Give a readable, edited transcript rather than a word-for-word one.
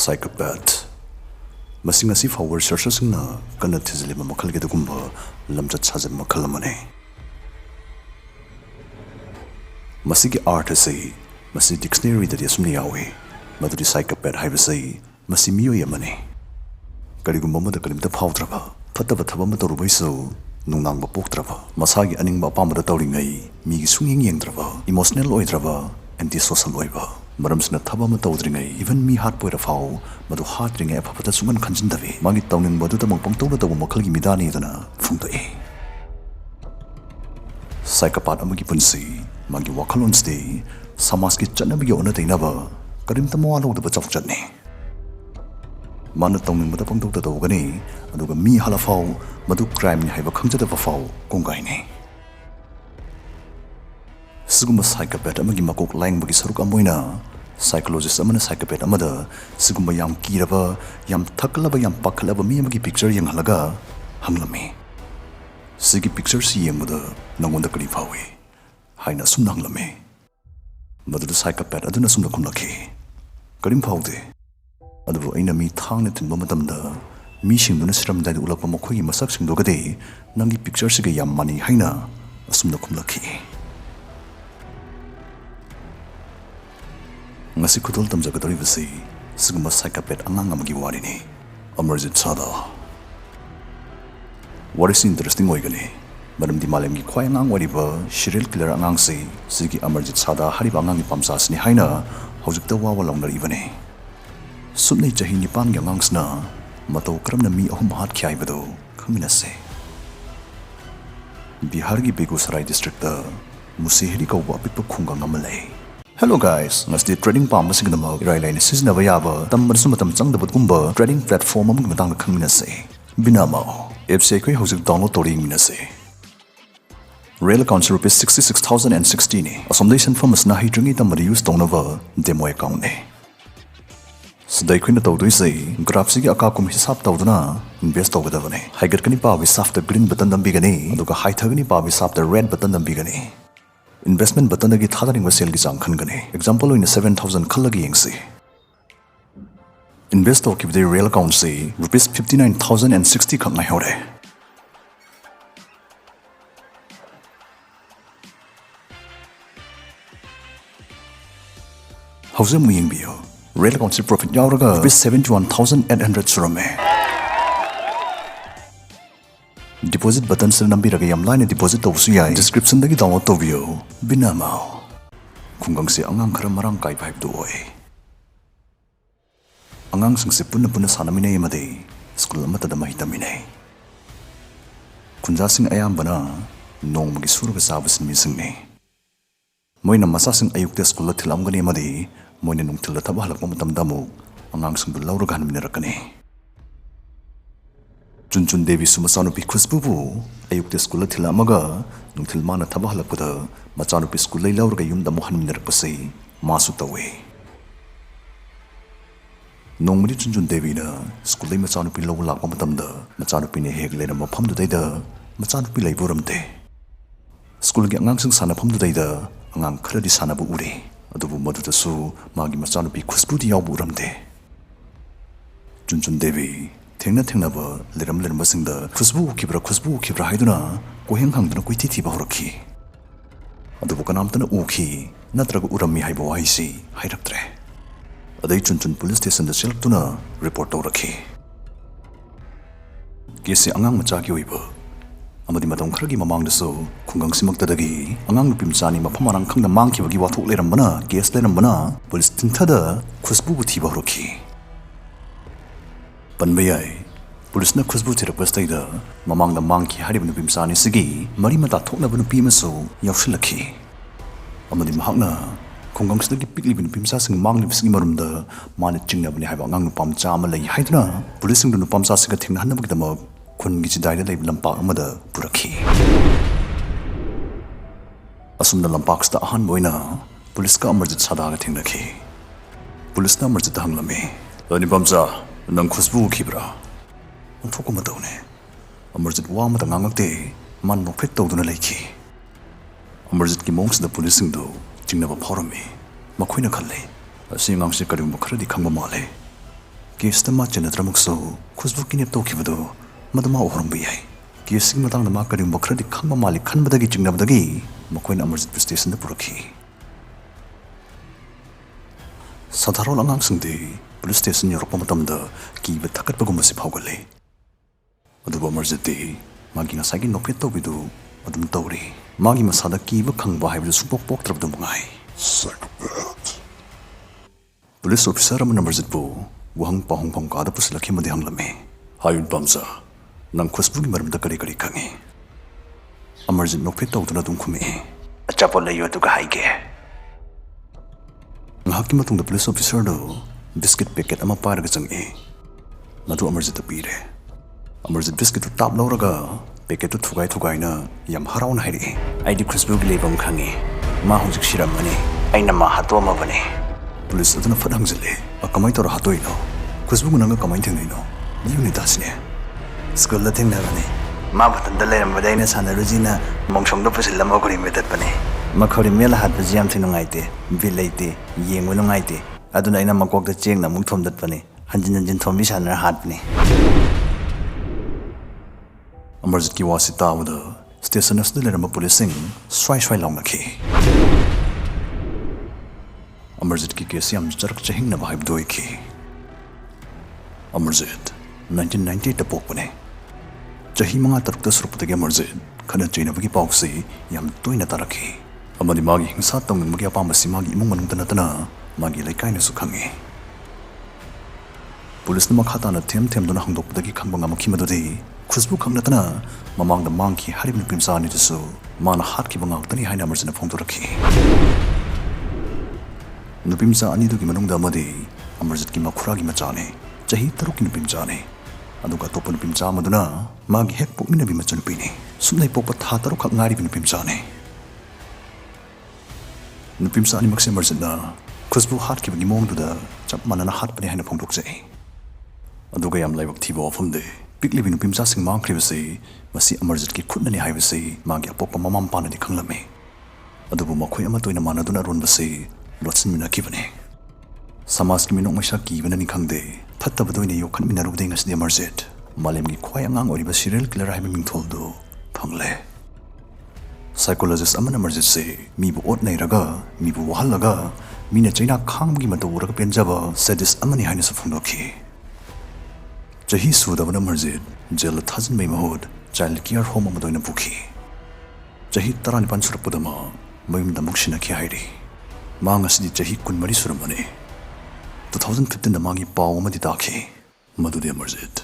psychopath. Masing asi forward researchers na kana thizli ma makhal ke dugumba lamjat sajam makhal mane. Masigi art say masi dictionary da yasumni yawe maduri psychopath haiba say masi miyo yamane. Karigumba ma da kalimta phawdraba fataba thaba ma toru baiso nungnang ba pokdraba masagi aning ba pamda tawringai mi gi sunging yengdraba emotional oidraba anti-social oiba maramsna thaba ma tawdringai even Mihatpa ra fau madu hatringai apapata sungan khanjindabe magi tawning badu ta mangpang tawla taw makhal gi midani dana phungdoi psychopath amagi punsi magi wakhalonste samas ki channabi gi ona deinaba karimta mawalo da chawchatne mana tawning bada pangtaw ta tawgani aduga mi hala fau madu crime ni haiba khangjada ba fau kongai ne Siguma psychopath amagi makok laing bagi saruk amoina psychologist amana psychopath amada siguma yam kiraba yam thaklaba yam pakhlaba mi amagi picture yang halaga hanglami sigi picture si yemada nangonda kari phawi haina sum nanglami madu psychopath aduna sum nakumlaki karim phawde adu aina mi thangna tinba matamda mi singduna siramdai ulakpa mokhoi masak singdogade nangi picture siga yam mani haina asum nakumlaki ngasi kudol tamja kadari basi siguma psychopath angang amagi wari ni Amarjeet sada what is interesting oigani madam di malem gi khwai angang Oiriba serial killer angang se sigi Amarjeet sada hari angang gi pamsas ni haina hojikta wawa longnari bane sunni chahi ni pan gi angang sna mato kramna mi ahum hat khyai bado khangina se Bihar gi Begusarai district da musihri ko wa pipu khungang amalai Hello guys, ngasti trading palm signal irai line season yaba tam matam changdabut kumba trading platform among matang khangna se binama app se koi hojik download toring mina se Real account rupees 66,016 ne accommodation from asna hidringi tam use tonova demo account ne Sadai khina tawdui se graph se aka kum hisab tawduna invest tawgadavane haigat kani pa wisaf the green button dam bigani aduga high thagni pa wisaf the red button dam bigani Investment button agi thadaring wa sale gi jang khan gane example in 7,000 khalagi yengsi invest to keep the real account say rupees 59,060 khang na hore how's mu yeng bio real account se profit yauraga rupees 71,800 surame Deposit button se nambi raga yam line deposit tawsu yai description dagi download to view binama khungang se angang khara marang kai bhaib do oi angang sing se punna sanamine yamade school amata da mahitamine kunja sing ayam bana nong magi suruga sabas mi sing ne moina masa sing ayuk te school thilam gani yamade moina nung thil thaba halak matam damu angang sing bu lawra gan min rakane Chunchun Devi Sumasanu Khusbubu ayuk te school thilamaga nungthil mana thaba halakpada machanu pi school lai laurga yumda mohan minarpasei masu tawe Nongmri Chunchun Devi na school lai machanu pi law lakpa matamda machanu pi ne hek lena mafam du daida machanu pi lai buramte school gi angang sing sana pham du daida angang khara di sana bu ure adubu madu da su magi machanu pi khusbu di yaw buramte Chunchun Devi Thengna ba leram masingda khusbu kibra haiduna koheng hangduna koi titi ba horaki adubu kanam tana uki natraga urami haibo haisi hairaktre adai chunchun police station da selktuna report tawraki kesi angang macha ki oiba amadi matong kharagi mamang da so khungang simakta dagi angang nupim chani maphamarang khangda mangki bagi wathok leram bana case leram bana police tinta da khusbu bu thi ba horaki Panbayai, police na khusbu therapist da mamang da mangki harib nu pimsani sigi mari mata thokna bu nu pimaso yaushilaki amadi mahakna khonggang sdagi pikli bin pimsa sing mangli sigi marumda mane chingna bani haiba ngang nu pam cha ma lai haidna police sing nu pamsa siga thingna hanna bugdama khun gi chidai da leib lampak amada puraki asumna lampak sta ahan boina police ka Amarjeet sada ga thingnaki police na Amarjeet hanglame ani pamsa nang khusbu khibra onthoko matawne Amarjeet wa mata ngangakte man nokphet tawduna laiki Amarjeet ki mongs da police sing do chingna ba phorami makhoina khalle asi ngang se karim khara di khangba male Keesta ma chenatramukso khusbu kinep tokibado madama ohorumba yai kesing matangda ma karim bakradi khamba malik khanbadagi chingnabdagi makoina Amarjeet station da purakhi sadharon angangsingdi police station yorokpa matamda kiba thakatpagumba si phawgale aduba Amarjeet di magi ngasagi nokret tawbidu adum tawri magi masada kiba khangba haibu supok poktrabdu mangai psychopath police officer amana Amarjeet bu wahang pahong pang kada pusilakhi madi hanglame hayun pamsa nang khusbu gi maramda kari kari khangi Amarjeet nokret tawduna dum khume achapol layo duga haige ngahaki matungda police officer do biscuit packet ama paraga changi madu Amarjeet pire Amarjeet biscuit to tap lawraga packet to thugai na yam harauna hairi aidi khusbu gi lebam khangi ma hojik shiramani aina ma hatoma bane police aduna fadang jale akamai tor hatoino khusbu nanga kamai thengino yuni dasne school la thengna bane ma batan da leram badaina sanarujina mongsong do pusil lama kori metat bane makhori mela hat bajam thinungaite bilaite yengu nungaite aduna ina makok da cheng na mung thom dat bane hanjin thomi sanar hat bane Amarjeet ki wasi tawda station as de leram policing swai lawnakhi Amarjeet ki case yam charak chahing na vibe doi ki Amarjeet 1998 ta pokpane chahi manga taruk ta suruptage Amarjeet khana chaina bagi pawsi yam toina tarakhi amadi magi hingsa tong magi apamasi magi imung manung tanatana magi laikai na sukhangi police na makhata na them dona hangdokdagi khangbanga makhimadodi khusbu khangnatana mamangda mangki haribni pimsa ni tisu mana hat ki bangak tani haina Amarjeet na phongdorakhi nupimsa ani dugi manungda amadi Amarjeet ki makhura gi machane chahi taruk ki nupimsa ne aduga topa nupimsa amaduna magi hek pokmina bi machanupi ne sumnai pokpa tha taruk khak ngari bi nupimsa ne nupimsa ani makse Amarjeet na khusbu hat ki bagi mongduda chap manana hat pani haina phongdokjai aduga yam laibak thiba ofamde pikli bi nupimsa sing mangkribase masi Amarjeet ki khutna ni haibase magi apokpa mamam pana di khanglame adubu makhoi ama toina manaduna ronbase lotsin mina kibane samas ki minok maisa kibana ni khangde thattabado ine yokhan mina rubde ngasdi Amarjeet malem gi khwai angang Oiriba serial killer haibe mingtholdo phangle psychologist amana Amarjeet se mi bu ot nei raga mi bu wahal laga mina chaina khang gi mato raga penjaba sadist amani haina sa phungdokhi chahi sudabana Amarjeet jail thazin mai mahod child care home amadoina pukhi chahi tarani pan surapudama mayum da mukshina ki hairi Mangasdi chahi kunmari suramane 2015 da magi paw amadi dakhi madudi Amarjeet